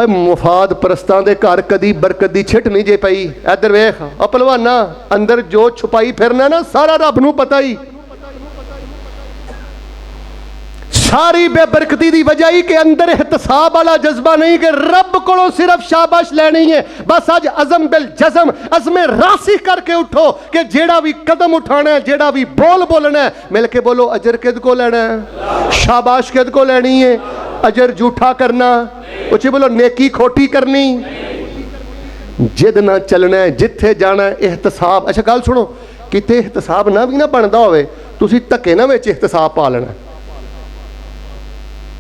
मुफाद परस्तां दे घर कदी बरकत दी छिट नहीं जे पई। इधर वेख पहलवाना, अंदर जो छुपाई फिरना ना सारा रब नूं पता ही। सारी बेबरकती दी वजह ही कि अंदर एहतसाब वाला जज्बा नहीं कि रब को सिर्फ शाबाश लेनी है। बस अज अज़म बिल जज़म अज़मे रासी करके उठो कि जेड़ा भी कदम उठाना है, जेड़ा भी बोल बोलना है, मिल के बोलो अजर किद को लेना है, शाबाश किद को लेनी है। अजर झूठा करना, उची बोलो नेकी खोटी करनी, जिद ना चलना है, जिथे जाना है एहतसाब। अच्छा गल सुनो, किते एहतसाब ना भी ना बनता होवे, तुसी धक्के ना विच एहतसाब पा लेना,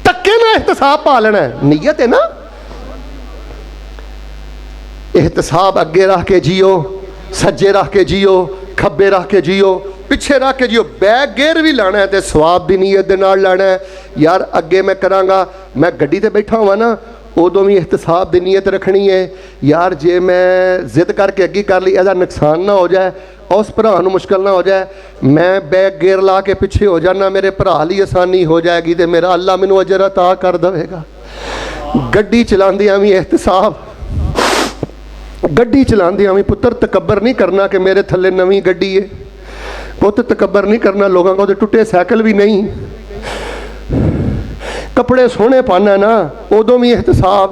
धक्के ना एहतसाब पा लेना है। नीयत है ना, एहतसाब अगे रख के जियो, सज्जे रख के जियो, खब्बे रख के जियो, पिछे रख के जियो। बैग गेर भी लाना है तो सवाब भी नीयत दे नाल लाना है। यार अगे मैं करांगा, मैं गड्डी ते बैठा हुआ ना, उदों भी एहतसाब दी नीयत रखनी है। यार जे मैं जिद करके अगे कर ली, इसका नुकसान ना हो जाए, उस भरा नूं मुश्किल ना हो जाए, मैं बैग गेर ला के पिछे हो जाना, मेरे भरा लई आसानी हो जाएगी तो मेरा अल्लाह मैनू अजर अता कर देगा। गड्डी चलांदियां भी एहतसाब, गड्डी चलांदियां भी पुत्र तकबर नहीं करना कि मेरे थल्ले नवीं गड्डी है, पुत तकबर नहीं करना लोगों को टुटे साइकिल भी नहीं, कपड़े सोहने पाना ना, उदों भी एहतसाब।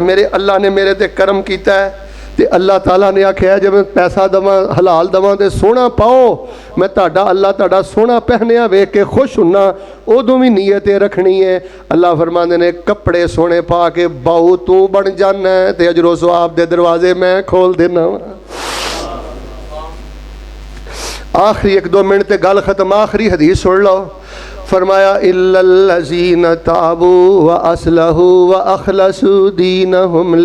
मेरे अल्लाह ने मेरे ते करम किया है तो अल्लाह ताला ने आख्या जब मैं पैसा दवा हलाल दवा तो सोहना पाओ, मैं ताड़ा अल्लाह ताड़ा सोहना पहनिया वेख के खुश हुन्ना, उदों भी नीयत रखनी है। अल्लाह फरमांदे ने कपड़े सोहने पा के बाऊ तू बन जाना है तो अजरो सवाब दे दरवाजे मैं खोल देना। आखिरी 1-2 मिनट ते गल खत्म, आखिरी हदीस सुन लो। फरमाया इल्लल्लज़ीना ताबू व असलहू व अखलसू दीनहुम